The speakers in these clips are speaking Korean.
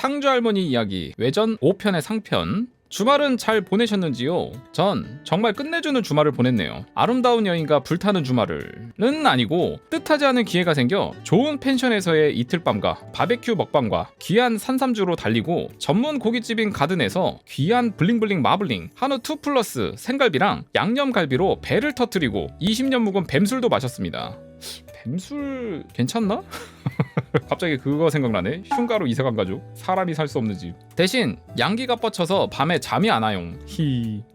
상주 할머니 이야기 외전 5편의 상편. 주말은 잘 보내셨는지요? 전 정말 끝내주는 주말을 보냈네요. 아름다운 여인과 불타는 주말을는 아니고 뜻하지 않은 기회가 생겨 좋은 펜션에서의 이틀밤과 바베큐 먹방과 귀한 산삼주로 달리고 전문 고깃집인 가든에서 귀한 블링블링 마블링 한우 2플러스 생갈비랑 양념갈비로 배를 터뜨리고 20년 묵은 뱀술도 마셨습니다. 뱀술 괜찮나? 갑자기 그거 생각나네. 흉가로 이사간 가족. 사람이 살 수 없는 집. 대신 양기가 뻗쳐서 밤에 잠이 안 와용.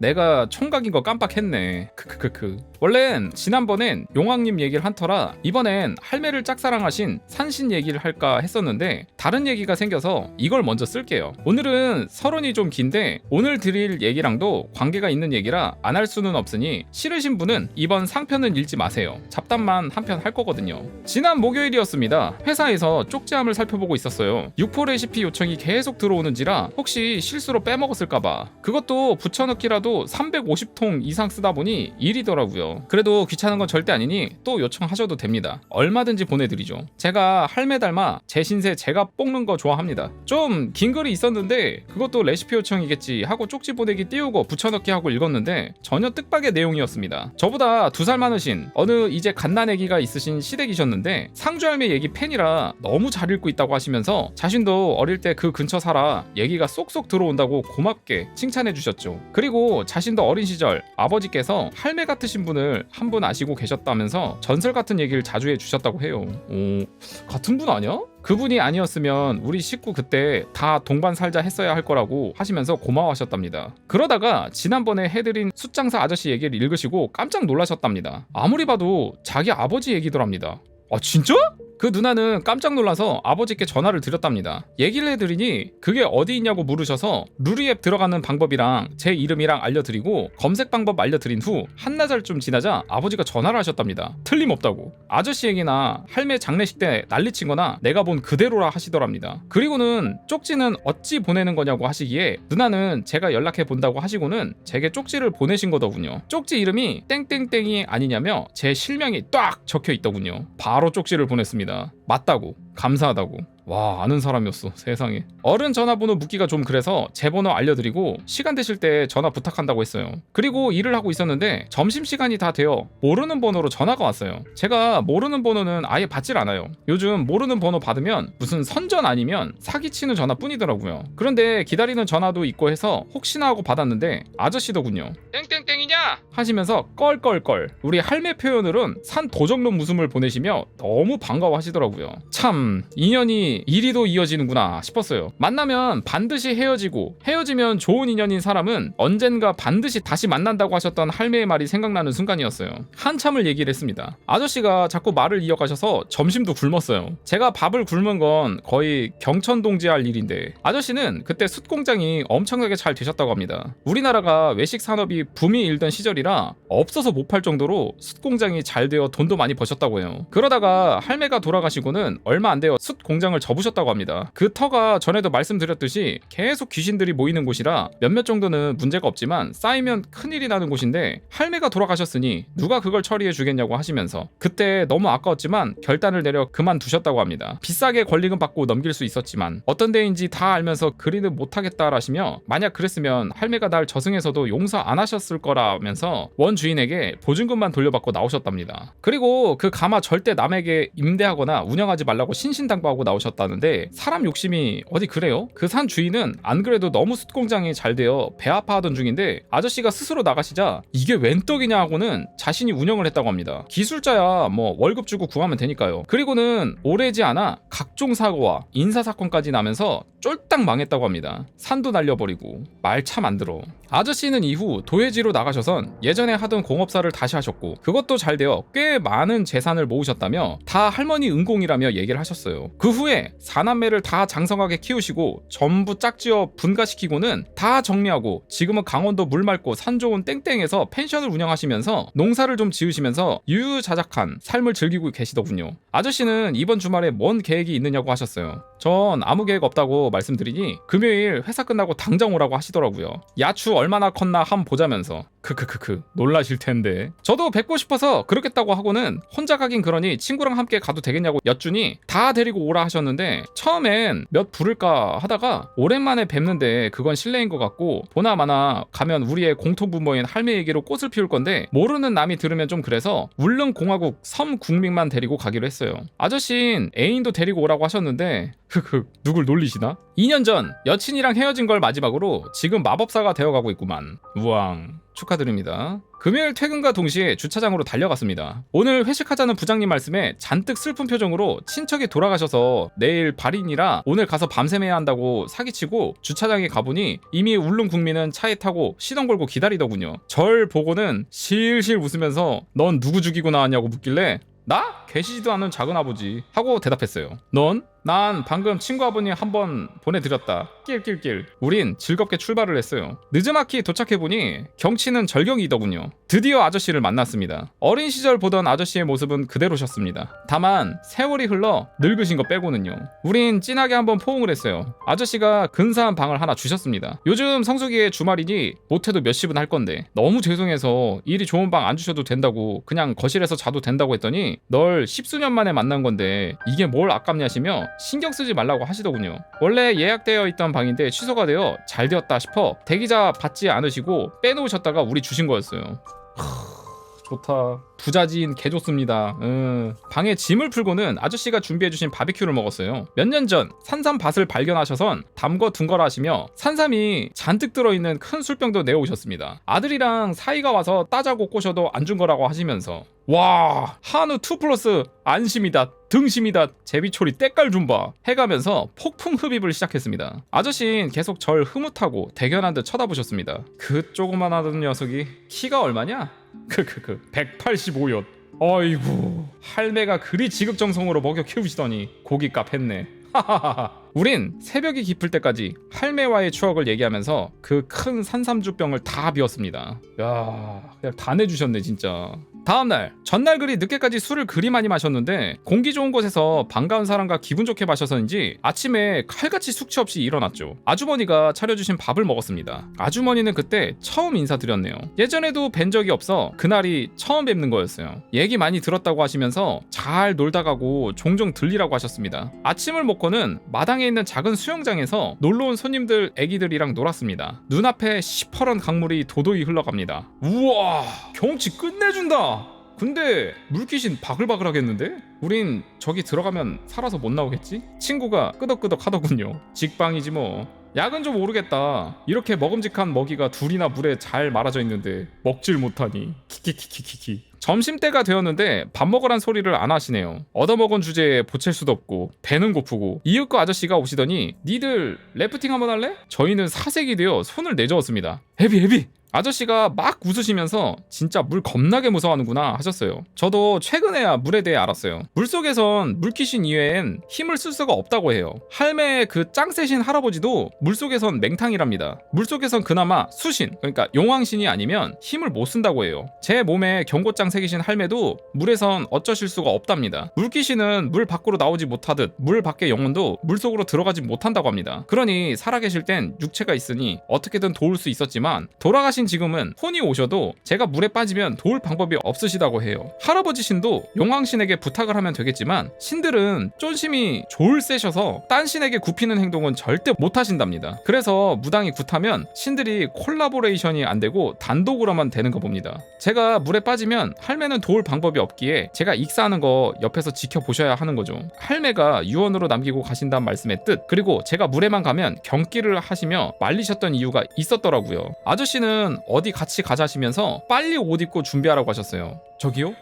내가 총각인 거 깜빡했네. 크크크크. 원래는 지난번엔 용왕님 얘기를 한 터라 이번엔 할매를 짝사랑하신 산신 얘기를 할까 했었는데 다른 얘기가 생겨서 이걸 먼저 쓸게요. 오늘은 서론이 좀 긴데 오늘 드릴 얘기랑도 관계가 있는 얘기라 안 할 수는 없으니 싫으신 분은 이번 상편은 읽지 마세요. 잡담만 한 편 할 거거든요. 지난 목요일이었습니다. 회사에서 쪽지함을 살펴보고 있었어요. 육포 레시피 요청이 계속 들어오는지라 혹시 실수로 빼먹었을까봐. 그것도 붙여넣기라도 350통 이상 쓰다 보니 일이더라고요. 그래도 귀찮은 건 절대 아니니 또 요청하셔도 됩니다. 얼마든지 보내드리죠. 제가 할매 닮아 제 신세 제가 볶는 거 좋아합니다. 좀 긴 글이 있었는데 그것도 레시피 요청이겠지 하고 쪽지 보내기 띄우고 붙여넣기 하고 읽었는데 전혀 뜻밖의 내용이었습니다. 저보다 2살 많으신 어느 이제 갓난애기가 있으신 시댁이셨는데 상주할매 얘기 팬이라 너무 잘 읽고 있다고 하시면서 자신도 어릴 때 그 근처 살아 얘기가 쏙쏙 들어온다고 고맙게 칭찬해 주셨죠. 그리고 자신도 어린 시절 아버지께서 할매 같으신 분을 한 분 아시고 계셨다면서 전설 같은 얘기를 자주 해주셨다고 해요. 오, 같은 분 아니야? 그분이 아니었으면 우리 식구 그때 다 동반 살자 했어야 할 거라고 하시면서 고마워하셨답니다. 그러다가 지난번에 해드린 숫장사 아저씨 얘기를 읽으시고 깜짝 놀라셨답니다. 아무리 봐도 자기 아버지 얘기더랍니다. 아 진짜? 그 누나는 깜짝 놀라서 아버지께 전화를 드렸답니다. 얘기를 해드리니 그게 어디 있냐고 물으셔서 루리앱 들어가는 방법이랑 제 이름이랑 알려드리고 검색 방법 알려드린 후 한나절쯤 지나자 아버지가 전화를 하셨답니다. 틀림없다고. 아저씨 얘기나 할매 장례식 때 난리친 거나 내가 본 그대로라 하시더랍니다. 그리고는 쪽지는 어찌 보내는 거냐고 하시기에 누나는 제가 연락해 본다고 하시고는 제게 쪽지를 보내신 거더군요. 쪽지 이름이 땡땡땡이 아니냐며 제 실명이 딱 적혀 있더군요. 바로 쪽지를 보냈습니다. 맞다고, 감사하다고. 와, 아는 사람이었어. 세상에. 어른 전화번호 묻기가 좀 그래서 제 번호 알려드리고 시간 되실 때 전화 부탁한다고 했어요. 그리고 일을 하고 있었는데 점심시간이 다 되어 모르는 번호로 전화가 왔어요. 제가 모르는 번호는 아예 받질 않아요. 요즘 모르는 번호 받으면 무슨 선전 아니면 사기치는 전화뿐이더라고요. 그런데 기다리는 전화도 있고 해서 혹시나 하고 받았는데 아저씨더군요. 땡땡땡이냐? 하시면서 껄껄껄 우리 할매 표현으로는 산 도적놈 웃음을 보내시며 너무 반가워하시더라고요. 참 인연이 이리도 이어지는구나 싶었어요. 만나면 반드시 헤어지고 헤어지면 좋은 인연인 사람은 언젠가 반드시 다시 만난다고 하셨던 할매의 말이 생각나는 순간이었어요. 한참을 얘기를 했습니다. 아저씨가 자꾸 말을 이어가셔서 점심도 굶었어요. 제가 밥을 굶은 건 거의 경천동지 할 일인데 아저씨는 그때 숯공장이 엄청나게 잘 되셨다고 합니다. 우리나라가 외식 산업이 붐이 일던 시절이라 없어서 못 팔 정도로 숯공장이 잘 되어 돈도 많이 버셨다고 해요. 그러다가 할매가 돌아가시고는 얼마 안 되어 숯공장을 접으셨다고 합니다. 그 터가 전에도 말씀드렸듯이 계속 귀신들이 모이는 곳이라 몇몇 정도는 문제가 없지만 쌓이면 큰일이 나는 곳인데 할매가 돌아가셨으니 누가 그걸 처리해 주겠냐고 하시면서 그때 너무 아까웠지만 결단을 내려 그만두셨다고 합니다. 비싸게 권리금 받고 넘길 수 있었지만 어떤 데인지 다 알면서 그리는 못하겠다라시며 만약 그랬으면 할매가 날 저승에서도 용서 안 하셨을 거라면서 원 주인에게 보증금만 돌려받고 나오셨답니다. 그리고 그 가마 절대 남에게 임대하거나 운영하지 말라고 신신당부하고 나오셨다는데 사람 욕심이 어디 그래요? 그 산 주인은 안 그래도 너무 숯공장이 잘 되어 배 아파하던 중인데 아저씨가 스스로 나가시자 이게 웬 떡이냐 하고는 자신이 운영을 했다고 합니다. 기술자야 뭐 월급 주고 구하면 되니까요. 그리고는 오래지 않아 각종 사고와 인사사건까지 나면서 쫄딱 망했다고 합니다. 산도 날려버리고 말 참 안 들어. 아저씨는 이후 도회지로 나가셔선 예전에 하던 공업사를 다시 하셨고 그것도 잘 되어 꽤 많은 재산을 모으셨다며 다 할머니 은공이라며 얘기를 하셨어요. 그 후에 4남매를 다 장성하게 키우시고 전부 짝지어 분가시키고는 다 정리하고 지금은 강원도 물 맑고 산 좋은 땡땡에서 펜션을 운영하시면서 농사를 좀 지으시면서 유유자적한 삶을 즐기고 계시더군요. 아저씨는 이번 주말에 뭔 계획이 있느냐고 하셨어요. 전 아무 계획 없다고 말씀드리니 금요일 회사 끝나고 당장 오라고 하시더라고요. 야추 얼마나 컸나 한번 보자면서. 크크크크 놀라실 텐데. 저도 뵙고 싶어서 그렇겠다고 하고는 혼자 가긴 그러니 친구랑 함께 가도 되겠냐고 여쭈니 다 데리고 오라 하셨는데 처음엔 몇 부를까 하다가 오랜만에 뵙는데 그건 실례인 것 같고 보나마나 가면 우리의 공통부모인 할매 얘기로 꽃을 피울 건데 모르는 남이 들으면 좀 그래서 울릉공화국 섬국민만 데리고 가기로 했어요. 아저씨는 애인도 데리고 오라고 하셨는데 흑흑 누굴 놀리시나? 2년 전 여친이랑 헤어진 걸 마지막으로 지금 마법사가 되어가고 있구만. 우왕 축하드립니다. 금요일 퇴근과 동시에 주차장으로 달려갔습니다. 오늘 회식하자는 부장님 말씀에 잔뜩 슬픈 표정으로 친척이 돌아가셔서 내일 발인이라 오늘 가서 밤샘해야 한다고 사기치고 주차장에 가보니 이미 울릉 국민은 차에 타고 시동 걸고 기다리더군요. 절 보고는 실실 웃으면서 넌 누구 죽이고 나왔냐고 묻길래 나? 계시지도 않은 작은아버지 하고 대답했어요. 넌? 난 방금 친구 아버님 한번 보내드렸다. 낄낄낄. 우린 즐겁게 출발을 했어요. 느즈마키 도착해보니 경치는 절경이더군요. 드디어 아저씨를 만났습니다. 어린 시절 보던 아저씨의 모습은 그대로셨습니다. 다만 세월이 흘러 늙으신 거 빼고는요. 우린 진하게 한번 포옹을 했어요. 아저씨가 근사한 방을 하나 주셨습니다. 요즘 성수기에 주말이니 못해도 몇십은 할 건데 너무 죄송해서 이리 좋은 방 안 주셔도 된다고 그냥 거실에서 자도 된다고 했더니 널 십수년 만에 만난 건데 이게 뭘 아깝냐시며 신경 쓰지 말라고 하시더군요. 원래 예약되어 있던 방인데 취소가 되어 잘 되었다 싶어 대기자 받지 않으시고 빼놓으셨다가 우리 주신 거였어요. 좋다. 부자지인 개 좋습니다. 방에 짐을 풀고는 아저씨가 준비해주신 바비큐를 먹었어요. 몇 년 전 산삼밭을 발견하셔선 담거 둔거라 하시며 산삼이 잔뜩 들어있는 큰 술병도 내어오셨습니다. 아들이랑 사이가 와서 따자고 꼬셔도 안 준 거라고 하시면서 와 한우 2+ 안심이다 등심이다 제비초리 때깔 좀 봐 해가면서 폭풍 흡입을 시작했습니다. 아저씨는 계속 절 흐뭇하고 대견한 듯 쳐다보셨습니다. 그 조그만하던 녀석이 키가 얼마냐? 185였. 어이구 할매가 그리 지극정성으로 먹여 키우시더니 고깃값 했네. 우린 새벽이 깊을 때까지 할매와의 추억을 얘기하면서 그 큰 산삼주병을 다 비웠습니다. 야 그냥 다 내주셨네 진짜. 다음날 전날 그리 늦게까지 술을 그리 많이 마셨는데 공기 좋은 곳에서 반가운 사람과 기분 좋게 마셔서인지 아침에 칼같이 숙취 없이 일어났죠. 아주머니가 차려주신 밥을 먹었습니다. 아주머니는 그때 처음 인사드렸네요. 예전에도 뵌 적이 없어 그날이 처음 뵙는 거였어요. 얘기 많이 들었다고 하시면서 잘 놀다 가고 종종 들리라고 하셨습니다. 아침을 먹고는 마당에 있는 작은 수영장에서 놀러온 손님들 애기들이랑 놀았습니다. 눈앞에 시퍼런 강물이 도도히 흘러갑니다. 우와 경치 끝내준다. 근데 물귀신 바글바글하겠는데? 우린 저기 들어가면 살아서 못 나오겠지? 친구가 끄덕끄덕 하더군요. 직방이지 뭐. 약은 좀 오르겠다. 이렇게 먹음직한 먹이가 둘이나 물에 잘 말아져 있는데 먹질 못하니 키키키키키키. 점심때가 되었는데 밥 먹으란 소리를 안 하시네요. 얻어먹은 주제에 보챌 수도 없고 배는 고프고 이윽고 아저씨가 오시더니 니들 래프팅 한번 할래? 저희는 사색이 되어 손을 내저었습니다. 헤비 아저씨가 막 웃으시면서 진짜 물 겁나게 무서워하는구나 하셨어요. 저도 최근에야 물에 대해 알았어요. 물속에선 물귀신 이외엔 힘을 쓸 수가 없다고 해요. 할매의 그 짱세신 할아버지도 물속에선 맹탕이랍니다. 물속에선 그나마 수신 그러니까 용왕신이 아니면 힘을 못 쓴다고 해요. 제 몸에 경고장 새기신 할매도 물에선 어쩌실 수가 없답니다. 물귀신은 물 밖으로 나오지 못하듯 물 밖의 영혼도 물속으로 들어가지 못한다고 합니다. 그러니 살아계실 땐 육체가 있으니 어떻게든 도울 수 있었지만 돌아가신 지금은 혼이 오셔도 제가 물에 빠지면 도울 방법이 없으시다고 해요. 할아버지 신도 용왕신에게 부탁을 하면 되겠지만 신들은 쫀심이 졸 세셔서 딴 신에게 굽히는 행동은 절대 못 하신답니다. 그래서 무당이 굿하면 신들이 콜라보레이션이 안 되고 단독으로만 되는 거 봅니다. 제가 물에 빠지면 할매는 도울 방법이 없기에 제가 익사하는 거 옆에서 지켜보셔야 하는 거죠. 할매가 유언으로 남기고 가신다는 말씀의 뜻 그리고 제가 물에만 가면 경기를 하시며 말리셨던 이유가 있었더라고요. 아저씨는 어디 같이 가자시면서 빨리 옷 입고 준비하라고 하셨어요. 저기요?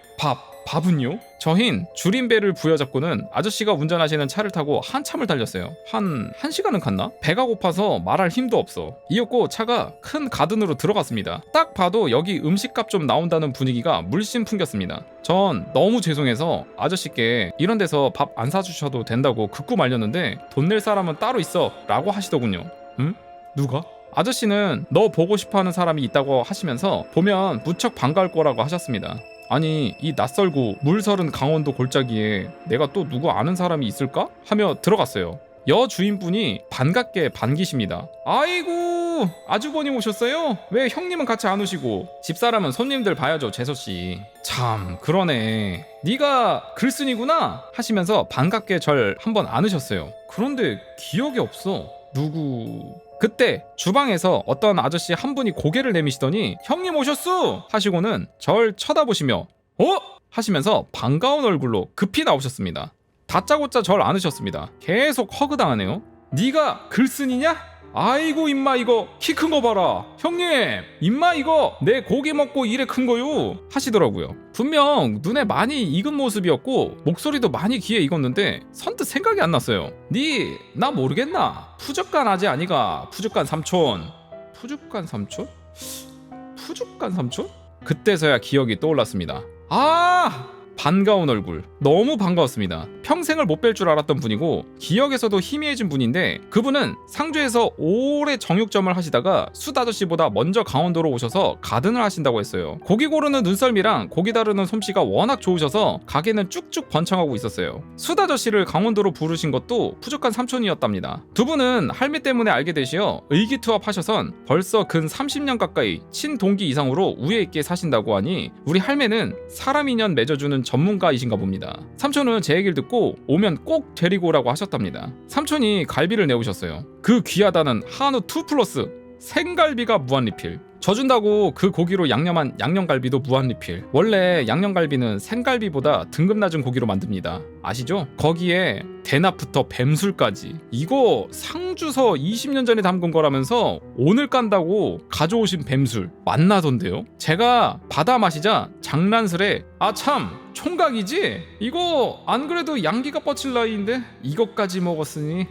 밥은요? 저흰 줄임배를 부여잡고는 아저씨가 운전하시는 차를 타고 한참을 달렸어요. 한 시간은 갔나? 배가 고파서 말할 힘도 없어. 이윽고 차가 큰 가든으로 들어갔습니다. 딱 봐도 여기 음식값 좀 나온다는 분위기가 물씬 풍겼습니다. 전 너무 죄송해서 아저씨께 이런 데서 밥 안 사주셔도 된다고 극구 말렸는데 돈 낼 사람은 따로 있어 라고 하시더군요. 응? 누가? 아저씨는 너 보고 싶어하는 사람이 있다고 하시면서 보면 무척 반가울 거라고 하셨습니다. 아니 이 낯설고 물서른 강원도 골짜기에 내가 또 누구 아는 사람이 있을까? 하며 들어갔어요. 여주인분이 반갑게 반기십니다. 아이고 아이고 아주버님 오셨어요? 왜 형님은 같이 안 오시고? 집사람은 손님들 봐야죠 재서씨. 참 그러네. 네가 글쓴이구나 하시면서 반갑게 절 한번 안으셨어요. 그런데 기억이 없어. 누구... 그때 주방에서 어떤 아저씨 한 분이 고개를 내미시더니 형님 오셨어! 하시고는 절 쳐다보시며 어? 하시면서 반가운 얼굴로 급히 나오셨습니다. 다짜고짜 절 안으셨습니다. 계속 허그당하네요. 네가 글쓴이냐? 아이고 임마 이거 키 큰 거 봐라. 형님 임마 이거 내 고기 먹고 이래 큰 거요 하시더라고요. 분명 눈에 많이 익은 모습이었고 목소리도 많이 귀에 익었는데 선뜻 생각이 안 났어요. 니 나 모르겠나? 푸죽간 아재 아니가? 푸죽간 삼촌. 푸죽간 삼촌? 푸죽간 삼촌? 그때서야 기억이 떠올랐습니다. 아! 반가운 얼굴 너무 반가웠습니다. 평생을 못 뵐 줄 알았던 분이고 기억에서도 희미해진 분인데 그분은 상주에서 오래 정육점을 하시다가 숯 아저씨보다 먼저 강원도로 오셔서 가든을 하신다고 했어요. 고기 고르는 눈썰미랑 고기 다루는 솜씨가 워낙 좋으셔서 가게는 쭉쭉 번창하고 있었어요. 숯 아저씨를 강원도로 부르신 것도 푸죽한 삼촌이었답니다. 두 분은 할매 때문에 알게 되시어 의기투합하셔선 벌써 근 30년 가까이 친동기 이상으로 우애 있게 사신다고 하니 우리 할매는 사람 인연 맺어주는 전문가이신가 봅니다. 삼촌은 제 얘기를 듣고 오면 꼭 데리고 오라고 하셨답니다. 삼촌이 갈비를 내오셨어요. 그 귀하다는 한우 2플러스 생갈비가 무한리필. 져준다고 그 고기로 양념한 양념갈비도 무한리필. 원래 양념갈비는 생갈비보다 등급 낮은 고기로 만듭니다. 아시죠? 거기에 대낮부터 뱀술까지. 이거 상주서 20년 전에 담근 거라면서 오늘 깐다고 가져오신 뱀술 맛나던데요? 제가 받아 마시자 장난스레 아 참 총각이지? 이거 안 그래도 양기가 뻗칠 나이인데 이것까지 먹었으니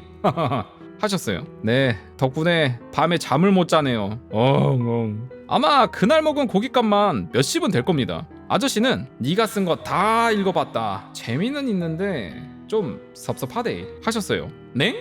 하셨어요. 네, 덕분에 밤에 잠을 못 자네요. 아마 그날 먹은 고깃값만 몇십은 될 겁니다. 아저씨는 네가 쓴 거 다 읽어봤다. 재미는 있는데 좀 섭섭하대 하셨어요. 네?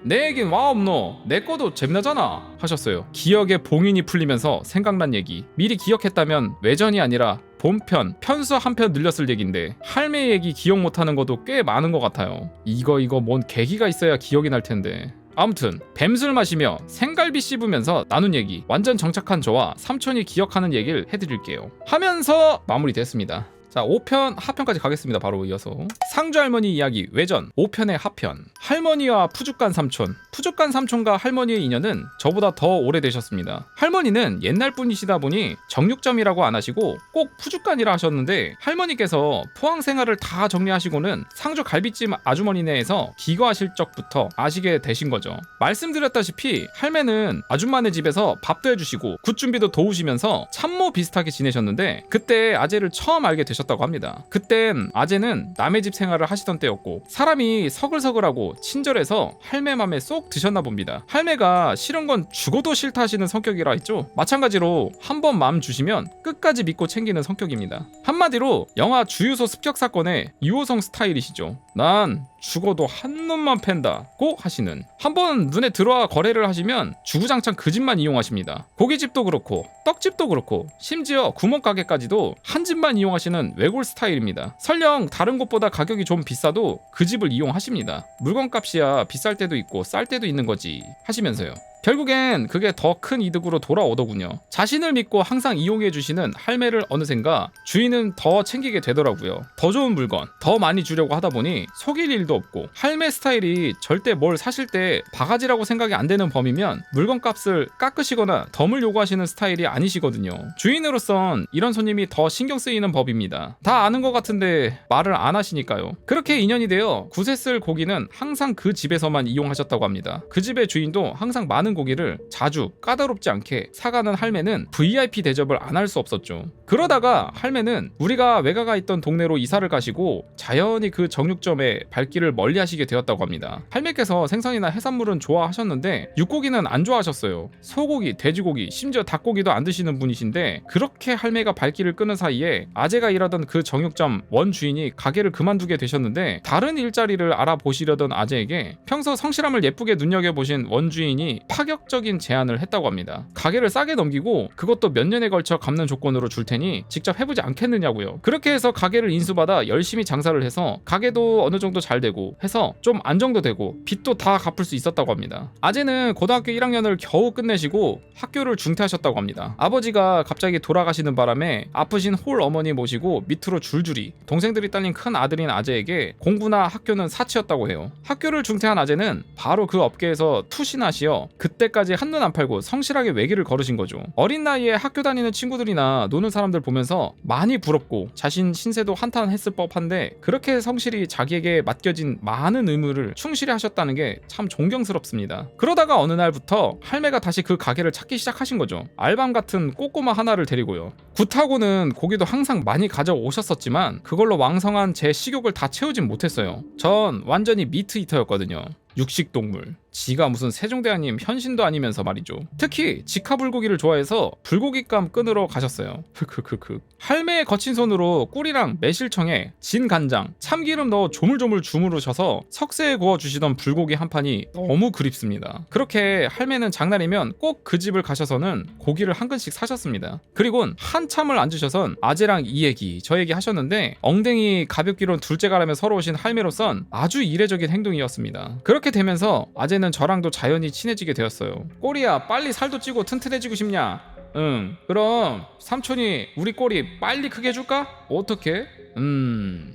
내 얘긴 와 없노. 내 거도 재미나잖아 하셨어요. 기억에 봉인이 풀리면서 생각난 얘기 미리 기억했다면 외전이 아니라 본편, 편수 한 편 늘렸을 얘긴데 할매 얘기 기억 못하는 것도 꽤 많은 것 같아요. 이거 뭔 계기가 있어야 기억이 날 텐데. 아무튼 뱀술 마시며 생갈비 씹으면서 나눈 얘기 완전 정착한 저와 삼촌이 기억하는 얘기를 해드릴게요 하면서 마무리됐습니다. 자 5편 하편까지 가겠습니다. 바로 이어서 상주 할머니 이야기 외전 5편의 하편. 할머니와 푸죽간 삼촌. 푸죽간 삼촌과 할머니의 인연은 저보다 더 오래되셨습니다. 할머니는 옛날 분이시다 보니 정육점이라고 안 하시고 꼭 푸죽간이라 하셨는데 할머니께서 포항 생활을 다 정리하시고는 상주 갈비찜 아주머니네에서 기거하실 적부터 아시게 되신 거죠. 말씀드렸다시피 할매는 아줌마네 집에서 밥도 해주시고 굿 준비도 도우시면서 참모 비슷하게 지내셨는데 그때 아재를 처음 알게 되셨다고 합니다. 그땐 아재는 남의 집 생활을 하시던 때였고 사람이 서글서글하고 친절해서 할매 맘에 쏙 드셨나 봅니다. 할매가 싫은 건 죽어도 싫다 하시는 성격이라 했죠. 마찬가지로 한 번 마음 주시면 끝까지 믿고 챙기는 성격입니다. 한마디로 영화 주유소 습격 사건의 유호성 스타일이시죠. 난 죽어도 한 놈만 팬다고 하시는. 한번 눈에 들어와 거래를 하시면 주구장창 그 집만 이용하십니다. 고깃집도 그렇고 떡집도 그렇고 심지어 구멍가게까지도 한 집만 이용하시는 외골 스타일입니다. 설령 다른 곳보다 가격이 좀 비싸도 그 집을 이용하십니다. 물건값이야 비쌀 때도 있고 쌀 때도 있는 거지 하시면서요. 결국엔 그게 더 큰 이득으로 돌아오더군요. 자신을 믿고 항상 이용해주시는 할매를 어느샌가 주인은 더 챙기게 되더라고요. 더 좋은 물건, 더 많이 주려고 하다 보니 속일 일도 없고 할매 스타일이 절대 뭘 사실 때 바가지라고 생각이 안 되는 범이면 물건값을 깎으시거나 덤을 요구하시는 스타일이 아니시거든요. 주인으로선 이런 손님이 더 신경 쓰이는 법입니다. 다 아는 것 같은데 말을 안 하시니까요. 그렇게 인연이 되어 굿에 쓸 고기는 항상 그 집에서만 이용하셨다고 합니다. 그 집의 주인도 항상 많은 고기를 자주 까다롭지 않게 사가는 할매는 VIP 대접을 안 할 수 없었죠. 그러다가 할매는 우리가 외가가 있던 동네로 이사를 가시고 자연히 그 정육점에 발길을 멀리 하시게 되었다고 합니다. 할매께서 생선이나 해산물은 좋아하셨는데 육고기는 안 좋아하셨어요. 소고기, 돼지고기, 심지어 닭고기도 안 드시는 분이신데 그렇게 할매가 발길을 끄는 사이에 아재가 일하던 그 정육점 원 주인이 가게를 그만두게 되셨는데 다른 일자리를 알아보시려던 아재에게 평소 성실함을 예쁘게 눈여겨보신 원 주인이 파격적인 제안을 했다고 합니다. 가게를 싸게 넘기고 그것도 몇 년에 걸쳐 갚는 조건으로 줄 테니 직접 해보지 않겠느냐고요. 그렇게 해서 가게를 인수받아 열심히 장사를 해서 가게도 어느 정도 잘 되고 해서 좀 안정도 되고 빚도 다 갚을 수 있었다고 합니다. 아재는 고등학교 1학년을 겨우 끝내시고 학교를 중퇴하셨다고 합니다. 아버지가 갑자기 돌아가시는 바람에 아프신 홀 어머니 모시고 밑으로 줄줄이 동생들이 딸린 큰 아들인 아재에게 공부나 학교는 사치였다고 해요. 학교를 중퇴한 아재는 바로 그 업계에서 투신하시어 그때까지 한눈 안 팔고 성실하게 외길을 걸으신 거죠. 어린 나이에 학교 다니는 친구들이나 노는 사람들 보면서 많이 부럽고 자신 신세도 한탄했을 법한데 그렇게 성실히 자기에게 맡겨진 많은 의무를 충실히 하셨다는 게 참 존경스럽습니다. 그러다가 어느 날부터 할매가 다시 그 가게를 찾기 시작하신 거죠. 알밤 같은 꼬꼬마 하나를 데리고요. 굿하고는 고기도 항상 많이 가져오셨었지만 그걸로 왕성한 제 식욕을 다 채우진 못했어요. 전 완전히 미트 이터였거든요. 육식동물. 지가 무슨 세종대왕님 현신도 아니면서 말이죠. 특히 직화불고기를 좋아해서 불고기감 끊으러 가셨어요. 크크크크. 할매의 거친 손으로 꿀이랑 매실청에 진간장, 참기름 넣어 조물조물 주무르셔서 석쇠에 구워주시던 불고기 한 판이 너무 그립습니다. 그렇게 할매는 장날이면 꼭 그 집을 가셔서는 고기를 한 근씩 사셨습니다. 그리곤 한참을 앉으셔선 아재랑 이 얘기 저 얘기 하셨는데 엉덩이 가볍기론 둘째가라며 서러우신 할매로선 아주 이례적인 행동이었습니다. 그렇게 되면서 아재는 저랑도 자연히 친해지게 되었어요. 꼬리야, 빨리 살도 찌고 튼튼해지고 싶냐? 응. 그럼 삼촌이 우리 꼬리 빨리 크게 해줄까? 어떻게?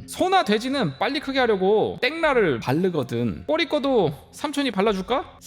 소나 돼지는 빨리 크게 하려고 땡라를 바르거든. 꼬리 거도 삼촌이 발라줄까?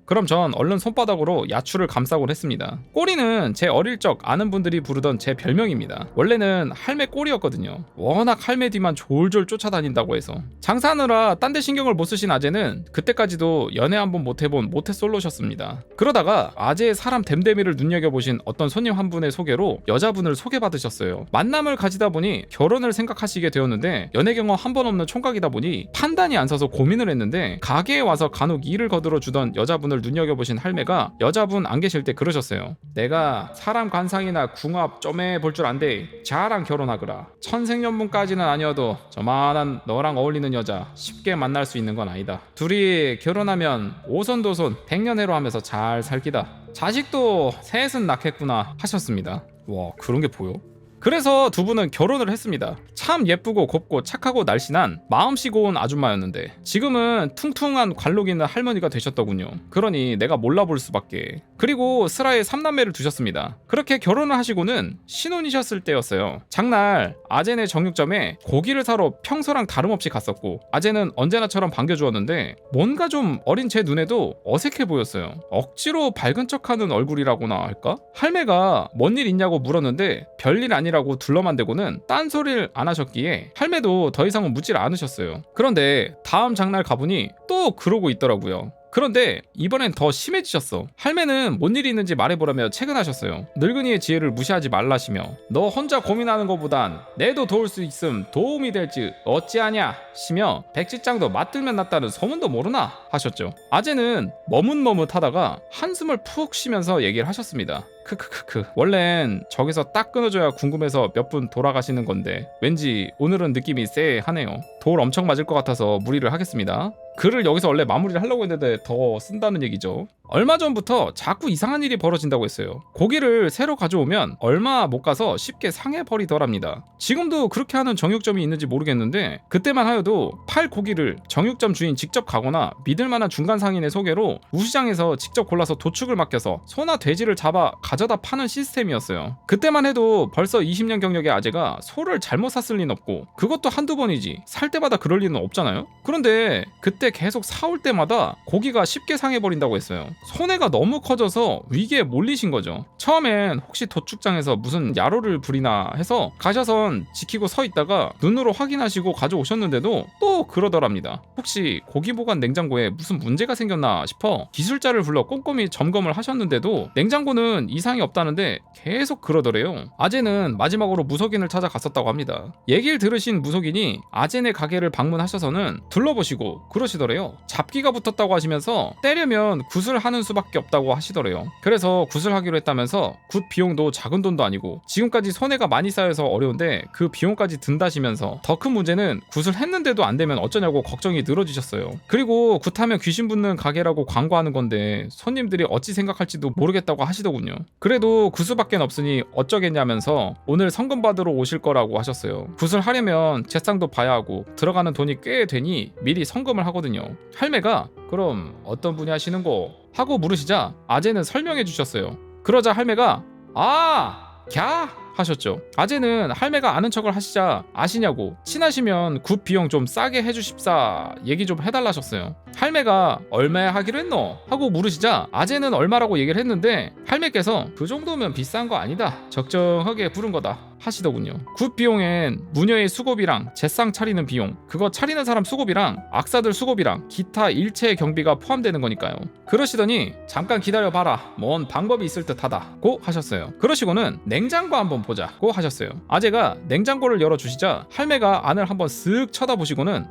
그럼 전 얼른 손바닥으로 야추를 감싸곤 했습니다. 꼬리는 제 어릴 적 아는 분들이 부르던 제 별명입니다. 원래는 할매 꼬리였거든요. 워낙 할매 뒤만 졸졸 쫓아다닌다고 해서. 장사하느라 딴 데 신경을 못 쓰신 아재는 그때까지도 연애 한번 못 해본 모태솔로셨습니다. 그러다가 아재의 사람 댐댐이를 눈여겨보신 어떤 손님 한 분의 소개로 여자분을 소개받으셨어요. 만남을 가지다 보니 결혼을 생각하시게 되었는데 연애 경험 한 번 없는 총각이다 보니 판단이 안 서서 고민을 했는데 가게에 와서 간혹 일을 거들어 주던 여자분을 눈여겨보신 할매가 여자분 안 계실 때 그러셨어요. 내가 사람 관상이나 궁합 좀 해볼 줄 안돼. 자랑 결혼하거라. 천생연분까지는 아니어도 저만한 너랑 어울리는 여자 쉽게 만날 수 있는 건 아니다. 둘이 결혼하면 오손도손 백년해로 하면서 잘 살기다. 자식도 셋은 낳겠구나 하셨습니다. 와, 그런 게 보여? 그래서 두 분은 결혼을 했습니다. 참 예쁘고 곱고 착하고 날씬한 마음씨 고운 아줌마였는데 지금은 퉁퉁한 관록 있는 할머니가 되셨더군요. 그러니 내가 몰라볼 수밖에. 그리고 슬하에 3남매를 두셨습니다. 그렇게 결혼을 하시고는 신혼이셨을 때였어요. 장날 아재네 정육점에 고기를 사러 평소랑 다름없이 갔었고 아재는 언제나처럼 반겨주었는데 뭔가 좀 어린 제 눈에도 어색해 보였어요. 억지로 밝은 척하는 얼굴이라고나 할까? 할매가 뭔 일 있냐고 물었는데 별일 아니라고 둘러만 대고는 딴소리를 안 하셨기에 할매도 더 이상은 묻질 않으셨어요. 그런데 다음 장날 가보니 또 그러고 있더라고요. 그런데 이번엔 더 심해지셨어. 할매는 뭔 일이 있는지 말해보라며 채근하셨어요. 늙은이의 지혜를 무시하지 말라시며 너 혼자 고민하는 것보단 내도 도울 수 있음 도움이 될지 어찌하냐 시며 백지장도 맞들면 낫다는 소문도 모르나 하셨죠. 아재는 머뭇머뭇하다가 한숨을 푹 쉬면서 얘기를 하셨습니다. 크크크크. 원래는 저기서 딱 끊어줘야 궁금해서 몇 분 돌아가시는 건데 왠지 오늘은 느낌이 쎄하네요. 돌 엄청 맞을 것 같아서 무리를 하겠습니다. 글을 여기서 원래 마무리를 하려고 했는데 더 쓴다는 얘기죠. 얼마 전부터 자꾸 이상한 일이 벌어진다고 했어요. 고기를 새로 가져오면 얼마 못 가서 쉽게 상해버리더랍니다. 지금도 그렇게 하는 정육점이 있는지 모르겠는데 그때만 하여도 팔 고기를 정육점 주인 직접 가거나 믿을만한 중간 상인의 소개로 우시장에서 직접 골라서 도축을 맡겨서 소나 돼지를 잡아 가져다 파는 시스템이었어요. 그때만 해도 벌써 20년 경력의 아재가 소를 잘못 샀을 리는 없고 그것도 한두 번이지 살 때마다 그럴 리는 없잖아요. 그런데 그때 계속 사올 때마다 고기가 쉽게 상해버린다고 했어요. 손해가 너무 커져서 위기에 몰리신 거죠. 처음엔 혹시 도축장에서 무슨 야로를 부리나 해서 가셔선 지키고 서 있다가 눈으로 확인하시고 가져오셨는데도 또 그러더랍니다. 혹시 고기 보관 냉장고에 무슨 문제가 생겼나 싶어 기술자를 불러 꼼꼼히 점검을 하셨는데도 냉장고는 이상이 없다는데 계속 그러더래요. 아재는 마지막으로 무속인을 찾아갔었다고 합니다. 얘기를 들으신 무속인이 아재네 가게를 방문하셔서는 둘러보시고 그러시더래요. 잡기가 붙었다고 하시면서 때려면 굿을 하는 수밖에 없다고 하시더래요. 그래서 굿을 하기로 했다면서 굿 비용도 작은 돈도 아니고 지금까지 손해가 많이 쌓여서 어려운데 그 비용까지 든다시면서 더 큰 문제는 굿을 했는데도 안 되면 어쩌냐고 걱정이 늘어지셨어요. 그리고 굿하면 귀신 붙는 가게라고 광고하는 건데 손님들이 어찌 생각할지도 모르겠다고 하시더군요. 그래도 굿수밖에 없으니 어쩌겠냐면서 오늘 성금 받으러 오실 거라고 하셨어요. 굿을 하려면 재상도 봐야 하고 들어가는 돈이 꽤 되니 미리 성금을 하거든요. 할매가 그럼 어떤 분이 하시는 거? 하고 물으시자 아재는 설명해 주셨어요. 그러자 할매가 갸? 하셨죠. 아재는 할매가 아는 척을 하시자 아시냐고 친하시면 굿 비용 좀 싸게 해주십사 얘기 좀 해달라셨어요. 할매가 얼마에 하기로 했노? 하고 물으시자 아재는 얼마라고 얘기를 했는데 할매께서 그 정도면 비싼 거 아니다 적정하게 부른 거다 하시더군요. 굿 비용엔 무녀의 수고비랑 제상 차리는 비용, 그거 차리는 사람 수고비랑 악사들 수고비랑 기타 일체 경비가 포함되는 거니까요. 그러시더니 잠깐 기다려봐라, 뭔 방법이 있을 듯하다 고 하셨어요. 그러시고는 냉장고 한번 보자 고 하셨어요. 아재가 냉장고를 열어주시자 할매가 안을 한번 쓱 쳐다보시고는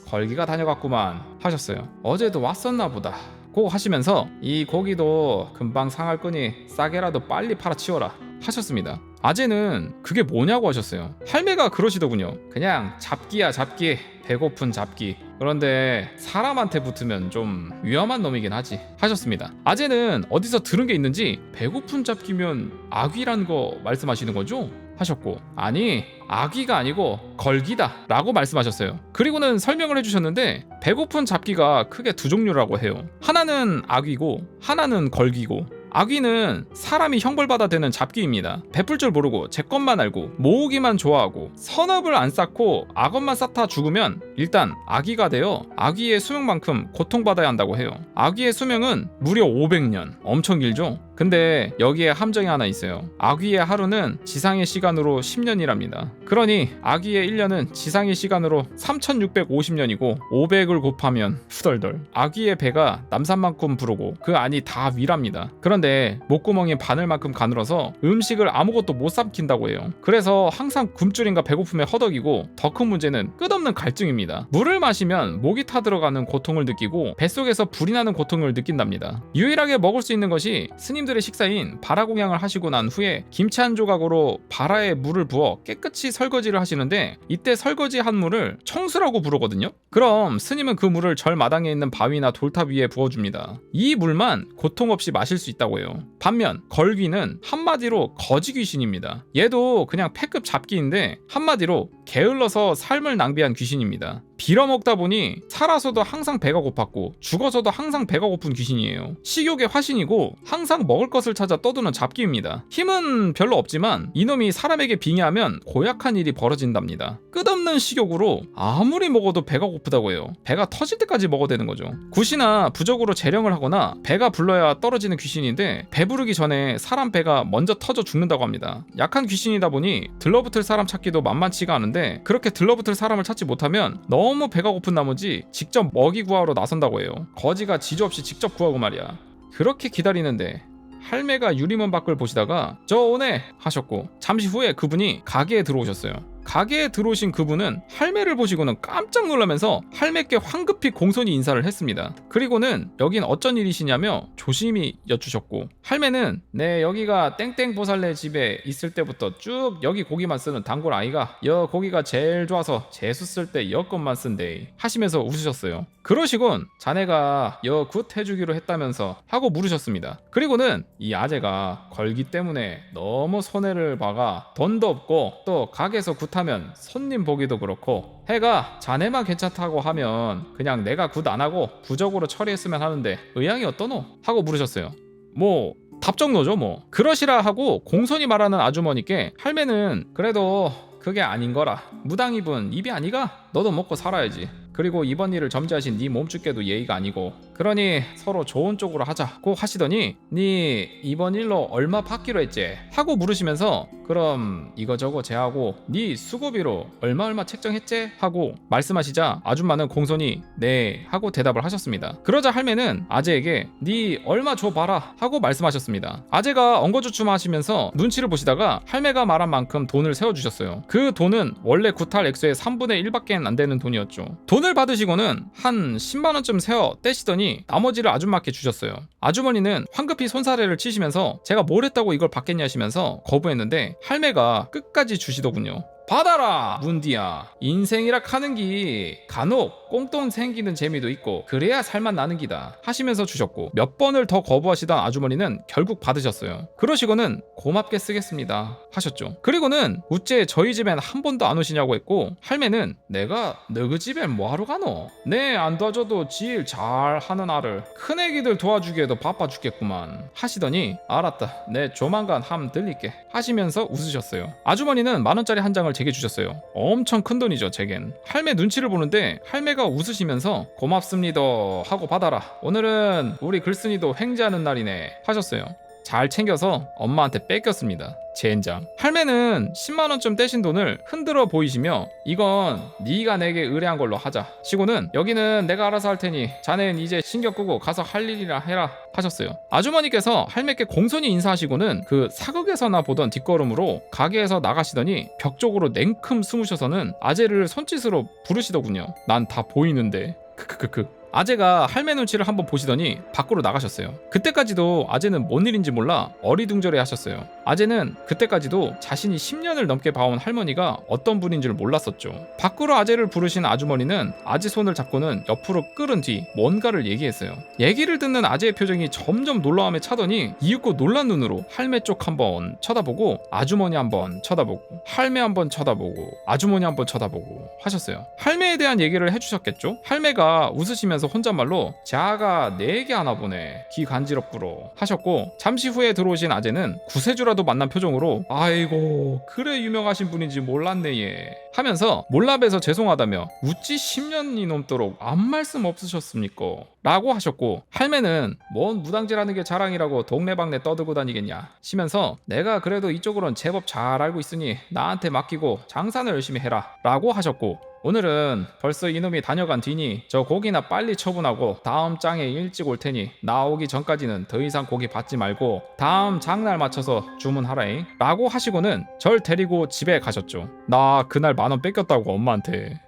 걸기가 다녀갔구만 하셨어요. 어제도 왔었나 보다 고 하시면서 이 고기도 금방 상할 거니 싸게라도 빨리 팔아치워라 하셨습니다. 아재는 그게 뭐냐고 하셨어요. 할매가 그러시더군요. 그냥 잡기야 잡기, 배고픈 잡기. 그런데 사람한테 붙으면 좀 위험한 놈이긴 하지 하셨습니다. 아재는 어디서 들은 게 있는지 배고픈 잡기면 아귀란 거 말씀하시는 거죠? 하셨고 아니 아귀가 아니고 걸기다 라고 말씀하셨어요. 그리고는 설명을 해주셨는데 배고픈 잡기가 크게 두 종류라고 해요. 하나는 아귀고 하나는 걸기고 아귀는 사람이 형벌받아 되는 잡기입니다. 베풀 줄 모르고 제 것만 알고 모으기만 좋아하고 선업을 안 쌓고 악업만 쌓다 죽으면 일단 아귀가 되어 아귀의 수명만큼 고통받아야 한다고 해요. 아귀의 수명은 무려 500년, 엄청 길죠? 근데 여기에 함정이 하나 있어요. 아귀의 하루는 지상의 시간으로 10년이랍니다. 그러니 아귀의 1년은 지상의 시간으로 3650년이고 500을 곱하면 후덜덜 아귀의 배가 남산만큼 부르고 그 안이 다 위랍니다. 그런데 목구멍이 바늘만큼 가늘어서 음식을 아무것도 못 삼킨다고 해요. 그래서 항상 굶주림과 배고픔에 허덕이고 더 큰 문제는 끝없는 갈증입니다. 물을 마시면 목이 타들어가는 고통을 느끼고 뱃속에서 불이 나는 고통을 느낀답니다. 유일하게 먹을 수 있는 것이 스님들의 식사인 발화공양을 하시고 난 후에 김치 한 조각으로 발화에 물을 부어 깨끗이 설거지를 하시는데 이때 설거지한 물을 청수라고 부르거든요. 그럼 스님은 그 물을 절 마당에 있는 바위나 돌탑 위에 부어줍니다. 이 물만 고통 없이 마실 수 있다고 해요. 반면 걸귀는 한마디로 거지 귀신입니다. 얘도 그냥 패급 잡기인데 한마디로 게을러서 삶을 낭비한 귀신입니다. 빌어먹다 보니 살아서도 항상 배가 고팠고 죽어서도 항상 배가 고픈 귀신이에요. 식욕의 화신이고 항상 먹을 것을 찾아 떠드는 잡기입니다. 힘은 별로 없지만 이놈이 사람에게 빙의하면 고약한 일이 벌어진답니다. 끝없는 식욕으로 아무리 먹어도 배가 고프다고 해요. 배가 터질 때까지 먹어대는 거죠. 굿이나 부적으로 재령을 하거나 배가 불러야 떨어지는 귀신인데 배부르기 전에 사람 배가 먼저 터져 죽는다고 합니다. 약한 귀신이다 보니 들러붙을 사람 찾기도 만만치가 않은데 그렇게 들러붙을 사람을 찾지 못하면 너무 배가 고픈 나머지 직접 먹이 구하러 나선다고 해요. 거지가 지조없이 직접 구하고 말이야. 그렇게 기다리는데 할매가 유리문 밖을 보시다가 저 오네 하셨고 잠시 후에 그분이 가게에 들어오셨어요. 가게에 들어오신 그분은 할매를 보시고는 깜짝 놀라면서 할매께 황급히 공손히 인사를 했습니다. 그리고는 여긴 어쩐 일이시냐며 조심히 여쭈셨고 할매는 네 여기가 땡땡 보살네 집에 있을 때부터 쭉 여기 고기만 쓰는 단골 아이가 여 고기가 제일 좋아서 재수 쓸 때 여 것만 쓴대 하시면서 웃으셨어요. 그러시곤 자네가 여 굿 해주기로 했다면서 하고 물으셨습니다. 그리고는 이 아재가 걸기 때문에 너무 손해를 봐가 돈도 없고 또 가게에서 굿 하면 손님 보기도 그렇고 해가 자네만 괜찮다고 하면 그냥 내가 굿 안하고 부적으로 처리했으면 하는데 의향이 어떠노? 하고 물으셨어요. 뭐 답정너죠 뭐. 그러시라 하고 공손히 말하는 아주머니께 할매는 그래도 그게 아닌 거라. 무당입은 입이 아니가? 너도 먹고 살아야지. 그리고 이번 일을 점지하신 네 몸주께도 예의가 아니고 그러니 서로 좋은 쪽으로 하자고 하시더니 네 이번 일로 얼마 받기로 했지? 하고 물으시면서 그럼 이거저거 제하고 네 수고비로 얼마 책정했지? 하고 말씀하시자 아줌마는 공손히 네 하고 대답을 하셨습니다. 그러자 할매는 아재에게 네 얼마 줘봐라 하고 말씀하셨습니다. 아재가 엉거주춤하시면서 눈치를 보시다가 할매가 말한 만큼 돈을 세워주셨어요. 그 돈은 원래 구탈 액수의 3분의 1밖에 안 되는 돈이었죠. 돈을 받으시고는 한 10만원쯤 세어 떼시더니 나머지를 아줌마께 주셨어요. 아주머니는 황급히 손사래를 치시면서 제가 뭘 했다고 이걸 받겠냐 하시면서 거부했는데 할매가 끝까지 주시더군요. 받아라 문디야. 인생이라 하는 기 간혹 꽁돈 생기는 재미도 있고 그래야 살맛 나는 기다 하시면서 주셨고, 몇 번을 더 거부하시던 아주머니는 결국 받으셨어요. 그러시고는 고맙게 쓰겠습니다 하셨죠. 그리고는 우째 저희 집엔 한 번도 안 오시냐고 했고, 할매는 내가 너그 집엔 뭐하러 가노? 네 안 도와줘도 질 잘하는 아를 큰애기들 도와주기에도 바빠 죽겠구만 하시더니 알았다 내 조만간 함 들릴게 하시면서 웃으셨어요. 아주머니는 만원짜리 한 장을 제게 주셨어요. 엄청 큰 돈이죠 제겐. 할매 눈치를 보는데 할매가 웃으시면서 고맙습니다 하고 받아라. 오늘은 우리 글쓴이도 횡재하는 날이네 하셨어요. 잘 챙겨서 엄마한테 뺏겼습니다. 젠장. 할매는 10만원쯤 떼신 돈을 흔들어 보이시며 이건 네가 내게 의뢰한 걸로 하자 시고는 여기는 내가 알아서 할 테니 자넨 이제 신경 끄고 가서 할 일이나 해라 하셨어요. 아주머니께서 할매께 공손히 인사하시고는 그 사극에서나 보던 뒷걸음으로 가게에서 나가시더니 벽 쪽으로 냉큼 숨으셔서는 아재를 손짓으로 부르시더군요. 난 다 보이는데 크크크크. 아재가 할매 눈치를 한번 보시더니 밖으로 나가셨어요. 그때까지도 아재는 뭔 일인지 몰라 어리둥절해 하셨어요. 아재는 그때까지도 자신이 10년을 넘게 봐온 할머니가 어떤 분인 줄 몰랐었죠. 밖으로 아재를 부르신 아주머니는 아재 손을 잡고는 옆으로 끌은 뒤 뭔가를 얘기했어요. 얘기를 듣는 아재의 표정이 점점 놀라움에 차더니 이윽고 놀란 눈으로 할매 쪽 한번 쳐다보고 아주머니 한번 쳐다보고 할매 한번 쳐다보고 아주머니 한번 쳐다보고 하셨어요. 할매에 대한 얘기를 해주셨겠죠? 할매가 웃으시면서 혼잣말로 자가 내 얘기 하나 보네 기 간지럽구로 하셨고, 잠시 후에 들어오신 아재는 구세주라도 만난 표정으로 아이고 그래 유명하신 분인지 몰랐네 예 하면서 몰라봬서 죄송하다며 우찌 10년이 넘도록 아무 말씀 없으셨습니까? 라고 하셨고, 할매는 뭔 무당질하는 게 자랑이라고 동네방네 떠들고 다니겠냐 시면서 내가 그래도 이쪽으론 제법 잘 알고 있으니 나한테 맡기고 장사는 열심히 해라 라고 하셨고, 오늘은 벌써 이놈이 다녀간 뒤니 저 고기나 빨리 처분하고 다음 장에 일찍 올 테니 나오기 전까지는 더 이상 고기 받지 말고 다음 장날 맞춰서 주문하라잉 라고 하시고는 절 데리고 집에 가셨죠. 나 그날 10,000원 뺏겼다고 엄마한테.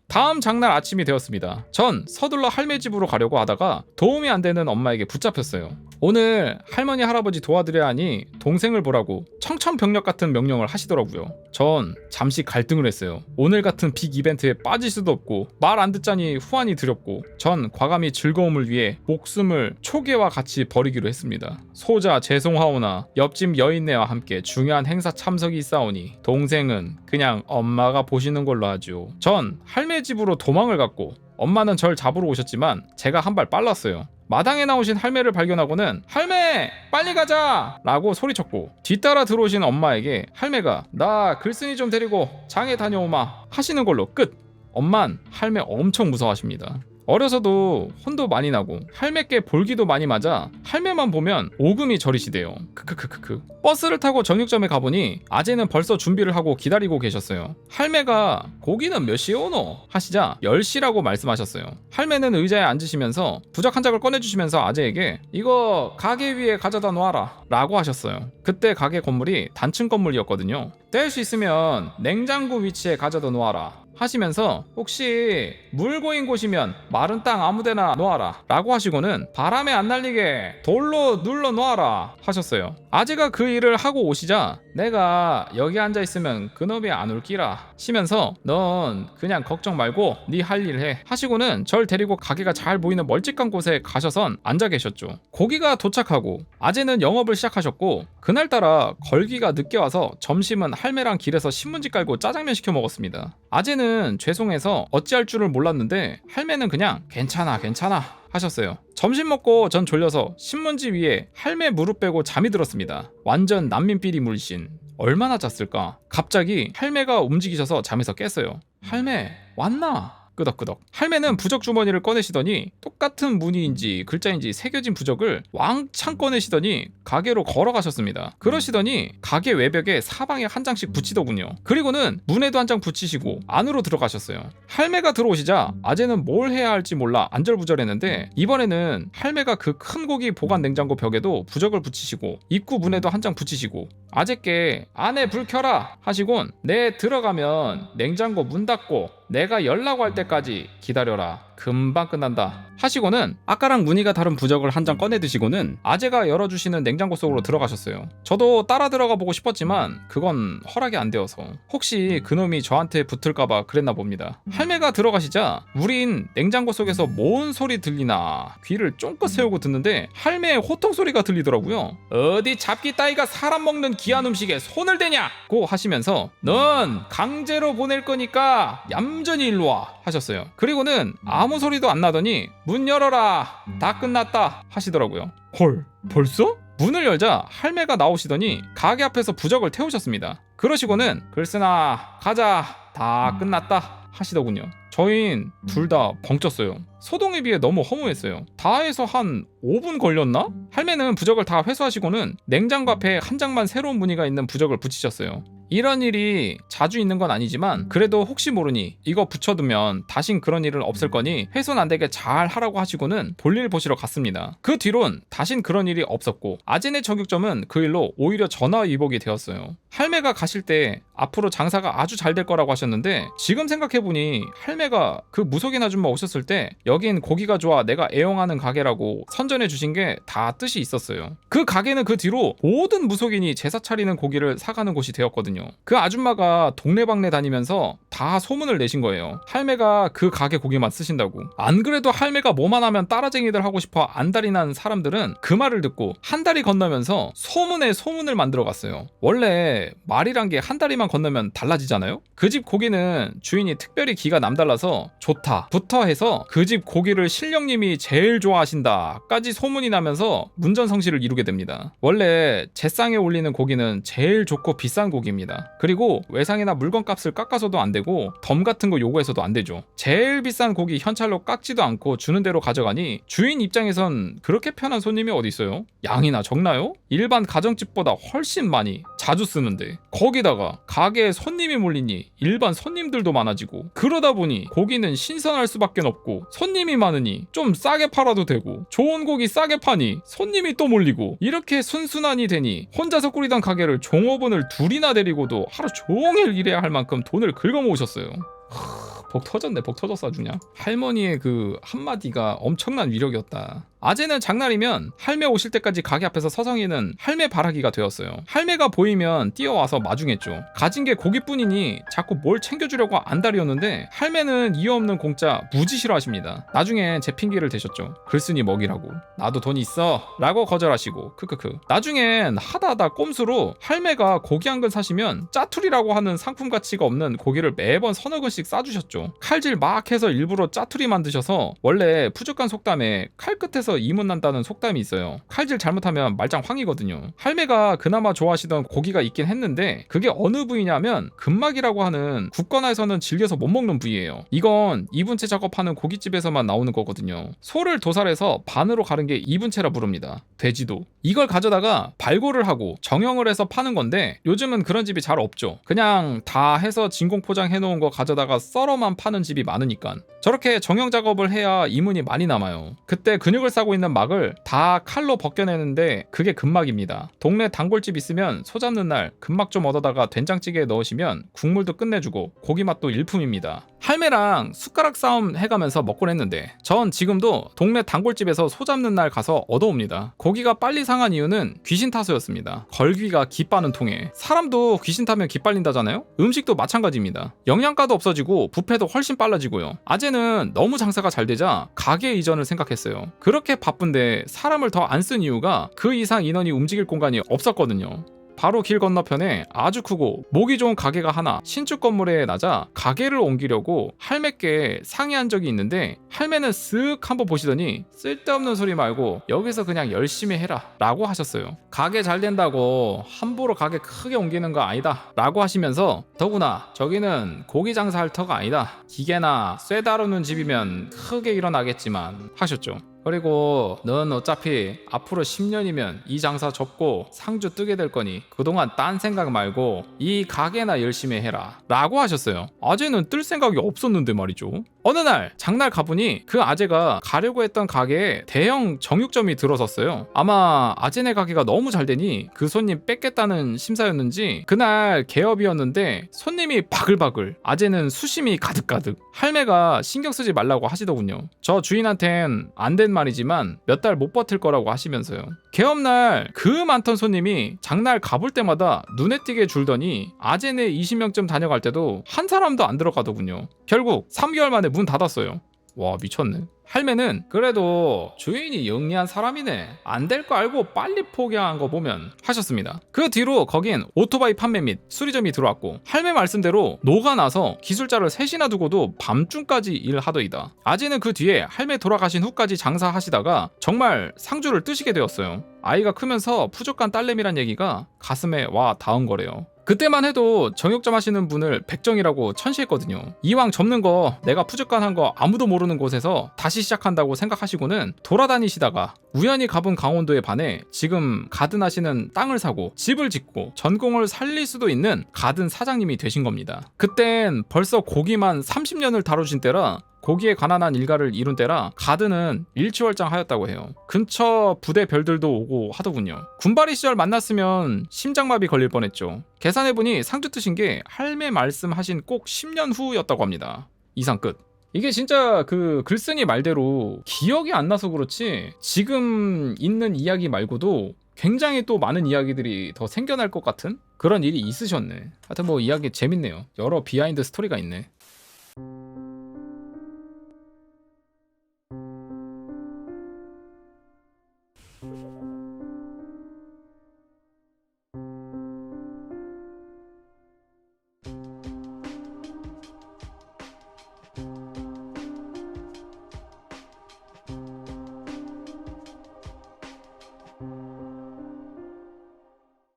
다음 장날 아침이 되었습니다. 전 서둘러 할매 집으로 가려고 하다가 도움이 안 되는 엄마에게 붙잡혔어요. 오늘 할머니 할아버지 도와드려야 하니 동생을 보라고 청천벽력 같은 명령을 하시더라고요. 전 잠시 갈등을 했어요. 오늘 같은 빅 이벤트에 빠질 수도 없고 말 안 듣자니 후환이 두렵고 전 과감히 즐거움을 위해 목숨을 초계와 같이 버리기로 했습니다. 소자 죄송하오나 옆집 여인네와 함께 중요한 행사 참석이 있사오니 동생은 그냥 엄마가 보시는 걸로 하죠. 전 할매 집으로 도망을 갔고 엄마는 절 잡으러 오셨지만 제가 한 발 빨랐어요. 마당에 나오신 할매를 발견하고는 할매 빨리 가자 라고 소리쳤고, 뒤따라 들어오신 엄마에게 할매가 나 글쓴이 좀 데리고 장에 다녀오마 하시는 걸로 끝. 엄만 할매 엄청 무서워하십니다. 어려서도 혼도 많이 나고 할매께 볼기도 많이 맞아 할매만 보면 오금이 저리시대요. 크크크크크. 버스를 타고 정육점에 가보니 아재는 벌써 준비를 하고 기다리고 계셨어요. 할매가 고기는 몇 시에 오노? 하시자 10시라고 말씀하셨어요. 할매는 의자에 앉으시면서 부적 한 장을 꺼내주시면서 아재에게 이거 가게 위에 가져다 놓아라 라고 하셨어요. 그때 가게 건물이 단층 건물이었거든요. 뗄 수 있으면 냉장고 위치에 가져다 놓아라 하시면서 혹시 물 고인 곳이면 마른 땅 아무데나 놓아라 라고 하시고는 바람에 안 날리게 돌로 눌러 놓아라 하셨어요. 아재가 그 일을 하고 오시자 내가 여기 앉아있으면 그놈이 안 올기라 시면서 넌 그냥 걱정 말고 네 할 일 해 하시고는 절 데리고 가게가 잘 보이는 멀찍한 곳에 가셔선 앉아 계셨죠. 고기가 도착하고 아재는 영업을 시작하셨고, 그날따라 걸기가 늦게 와서 점심은 할매랑 길에서 신문지 깔고 짜장면 시켜 먹었습니다. 아재는 죄송해서 어찌할 줄을 몰랐는데 할매는 그냥 괜찮아 하셨어요. 점심 먹고 전 졸려서 신문지 위에 할매 무릎 빼고 잠이 들었습니다. 완전 난민비리 물씬. 얼마나 잤을까? 갑자기 할매가 움직이셔서 잠에서 깼어요. 할매 왔나? 끄덕끄덕. 할매는 부적 주머니를 꺼내시더니 똑같은 무늬인지 글자인지 새겨진 부적을 왕창 꺼내시더니 가게로 걸어가셨습니다. 그러시더니 가게 외벽에 사방에 한 장씩 붙이더군요. 그리고는 문에도 한 장 붙이시고 안으로 들어가셨어요. 할매가 들어오시자 아재는 뭘 해야 할지 몰라 안절부절했는데 이번에는 할매가 그 큰 고기 보관 냉장고 벽에도 부적을 붙이시고 입구 문에도 한 장 붙이시고 아재께 안에 불 켜라 하시곤 네 들어가면 냉장고 문 닫고 내가 연락 할 때까지 기다려라 금방 끝난다 하시고는 아까랑 무늬가 다른 부적을 한 장 꺼내 드시고는 아재가 열어주시는 냉장고 속으로 들어가셨어요. 저도 따라 들어가 보고 싶었지만 그건 허락이 안 되어서 혹시 그놈이 저한테 붙을까봐 그랬나 봅니다. 할매가 들어가시자 우린 냉장고 속에서 뭔 소리 들리나 귀를 쫑긋 세우고 듣는데 할매의 호통 소리가 들리더라고요. 어디 잡기 따위가 사람 먹는 귀한 음식에 손을 대냐고 하시면서 넌 강제로 보낼 거니까 얌전히 일로 와 하셨어요. 그리고는 아무 소리도 안 나더니 문 열어라 다 끝났다 하시더라고요. 헐 벌써? 문을 열자 할매가 나오시더니 가게 앞에서 부적을 태우셨습니다. 그러시고는 글쓰나 가자 다 끝났다 하시더군요. 저흰 둘 다 벙쪘어요. 소동에 비해 너무 허무했어요. 다 해서 한 5분 걸렸나? 할매는 부적을 다 회수하시고는 냉장고 앞에 한 장만 새로운 무늬가 있는 부적을 붙이셨어요. 이런 일이 자주 있는 건 아니지만 그래도 혹시 모르니 이거 붙여두면 다신 그런 일은 없을 거니 훼손 안 되게 잘 하라고 하시고는 볼일 보시러 갔습니다. 그 뒤론 다신 그런 일이 없었고 아재네 정육점은 그 일로 오히려 전화위복이 되었어요. 할매가 가실 때 앞으로 장사가 아주 잘 될 거라고 하셨는데 지금 생각해보니 할매가 그 무속인 아줌마 오셨을 때 여긴 고기가 좋아 내가 애용하는 가게라고 선전해 주신 게 다 뜻이 있었어요. 그 가게는 그 뒤로 모든 무속인이 제사 차리는 고기를 사가는 곳이 되었거든요. 그 아줌마가 동네방네 다니면서 다 소문을 내신 거예요. 할매가 그 가게 고기만 쓰신다고. 안 그래도 할매가 뭐만 하면 따라쟁이들 하고 싶어 안달이 난 사람들은 그 말을 듣고 한 달이 건너면서 소문에 소문을 만들어 갔어요. 원래 말이란 게 한 다리만 건너면 달라지잖아요. 그 집 고기는 주인이 특별히 기가 남달라서 좋다 부터 해서 그 집 고기를 신령님이 제일 좋아하신다 까지 소문이 나면서 문전성시를 이루게 됩니다. 원래 제상에 올리는 고기는 제일 좋고 비싼 고기입니다. 그리고 외상이나 물건값을 깎아서도 안 되고 덤 같은 거 요구해서도 안 되죠. 제일 비싼 고기 현찰로 깎지도 않고 주는 대로 가져가니 주인 입장에선 그렇게 편한 손님이 어디 있어요? 양이나 적나요? 일반 가정집보다 훨씬 많이 자주 쓰는데 거기다가 가게에 손님이 몰리니 일반 손님들도 많아지고 그러다 보니 고기는 신선할 수밖에 없고 손님이 많으니 좀 싸게 팔아도 되고 좋은 고기 싸게 파니 손님이 또 몰리고 이렇게 순순하니 되니 혼자서 꾸리던 가게를 종업원을 둘이나 데리고도 하루 종일 일해야 할 만큼 돈을 긁어모으셨어요. 복 터졌네. 복 터졌어 아주 그냥. 할머니의 그 한마디가 엄청난 위력이었다. 아재는 장날이면 할매 오실 때까지 가게 앞에서 서성이는 할매 바라기가 되었어요. 할매가 보이면 뛰어와서 마중했죠. 가진 게 고기뿐이니 자꾸 뭘 챙겨주려고 안달이었는데 할매는 이유 없는 공짜 무지 싫어하십니다. 나중엔 제 핑계를 대셨죠. 글쓴이 먹이라고. 나도 돈 있어 라고 거절하시고 크크크. 나중엔 하다하다 꼼수로 할매가 고기 한 근 사시면 짜투리라고 하는 상품 가치가 없는 고기를 매번 서너 근씩 싸주셨죠. 칼질 막 해서 일부러 짜투리 만드셔서 원래 푸죽한 속담에 칼 끝에서 이문 난다는 속담이 있어요. 칼질 잘못하면 말짱 황이거든요. 할매가 그나마 좋아하시던 고기가 있긴 했는데 그게 어느 부위냐면 근막이라고 하는 국건화에서는 질겨서 못 먹는 부위예요. 이건 이분채 작업하는 고깃집에서만 나오는 거거든요. 소를 도살해서 반으로 가른 게 이분채라 부릅니다. 돼지도. 이걸 가져다가 발골을 하고 정형을 해서 파는 건데 요즘은 그런 집이 잘 없죠. 그냥 다 해서 진공 포장해놓은 거 가져다가 썰어만 파는 집이 많으니까. 저렇게 정형 작업을 해야 이문이 많이 남아요. 그때 근육을 싸고 있는 막을 다 칼로 벗겨내는데 그게 근막입니다. 동네 단골집 있으면 소 잡는 날 근막 좀 얻어다가 된장찌개에 넣으시면 국물도 끝내주고 고기 맛도 일품입니다. 할매랑 숟가락 싸움 해가면서 먹곤 했는데 전 지금도 동네 단골집에서 소 잡는 날 가서 얻어옵니다. 고기가 빨리 상한 이유는 귀신 타서였습니다. 걸귀가 기 빠는 통에. 사람도 귀신 타면 기 빨린다잖아요? 음식도 마찬가지입니다. 영양가도 없어지고 부패도 훨씬 빨라지고요. 아재는 너무 장사가 잘 되자 가게 이전을 생각했어요. 그렇게 바쁜데 사람을 더 안 쓴 이유가 그 이상 인원이 움직일 공간이 없었거든요. 바로 길 건너편에 아주 크고 보기 좋은 가게가 하나 신축 건물에 나자 가게를 옮기려고 할매께 상의한 적이 있는데 할매는 쓱 한번 보시더니 쓸데없는 소리 말고 여기서 그냥 열심히 해라 라고 하셨어요. 가게 잘 된다고 함부로 가게 크게 옮기는 거 아니다 라고 하시면서 더구나 저기는 고기 장사할 터가 아니다. 기계나 쇠 다루는 집이면 크게 일어나겠지만 하셨죠. 그리고 넌 어차피 앞으로 10년이면 이 장사 접고 상주 뜨게 될 거니 그동안 딴 생각 말고 이 가게나 열심히 해라 라고 하셨어요. 아재는 뜰 생각이 없었는데 말이죠. 어느 날 장날 가보니 그 아재가 가려고 했던 가게에 대형 정육점이 들어섰어요. 아마 아재네 가게가 너무 잘 되니 그 손님 뺏겠다는 심사였는지 그날 개업이었는데 손님이 바글바글, 아재는 수심이 가득가득. 할매가 신경 쓰지 말라고 하시더군요. 저 주인한텐 안 된 말이지만 몇 달 못 버틸 거라고 하시면서요. 개업날 그 많던 손님이 장날 가볼 때마다 눈에 띄게 줄더니 아재네 20명쯤 다녀갈 때도 한 사람도 안 들어가더군요. 결국 3개월 만에 문 닫았어요. 와 미쳤네. 할매는 그래도 주인이 영리한 사람이네, 안 될 거 알고 빨리 포기한 거 보면 하셨습니다. 그 뒤로 거긴 오토바이 판매 및 수리점이 들어왔고 할매 말씀대로 녹아나서 기술자를 셋이나 두고도 밤중까지 일하더이다. 아재는 그 뒤에 할매 돌아가신 후까지 장사하시다가 정말 상주를 뜨시게 되었어요. 아이가 크면서 푸족한 딸내미란 얘기가 가슴에 와 닿은 거래요. 그때만 해도 정육점 하시는 분을 백정이라고 천시했거든요. 이왕 접는 거 내가 푸젓간한 거 아무도 모르는 곳에서 다시 시작한다고 생각하시고는 돌아다니시다가 우연히 가본 강원도에 반해 지금 가든 하시는 땅을 사고 집을 짓고 전공을 살릴 수도 있는 가든 사장님이 되신 겁니다. 그땐 벌써 고기만 30년을 다루신 때라 고기에 관한 한 일가를 이룬 때라 가든은 일취월장하였다고 해요. 근처 부대 별들도 오고 하더군요. 군발이 시절 만났으면 심장마비 걸릴 뻔했죠. 계산해보니 상주 뜨신 게 할매 말씀하신 꼭 10년 후였다고 합니다. 이상 끝. 이게 진짜 그 글쓴이 말대로 기억이 안 나서 그렇지 지금 있는 이야기 말고도 굉장히 또 많은 이야기들이 더 생겨날 것 같은 그런 일이 있으셨네. 하여튼 뭐 이야기 재밌네요. 여러 비하인드 스토리가 있네.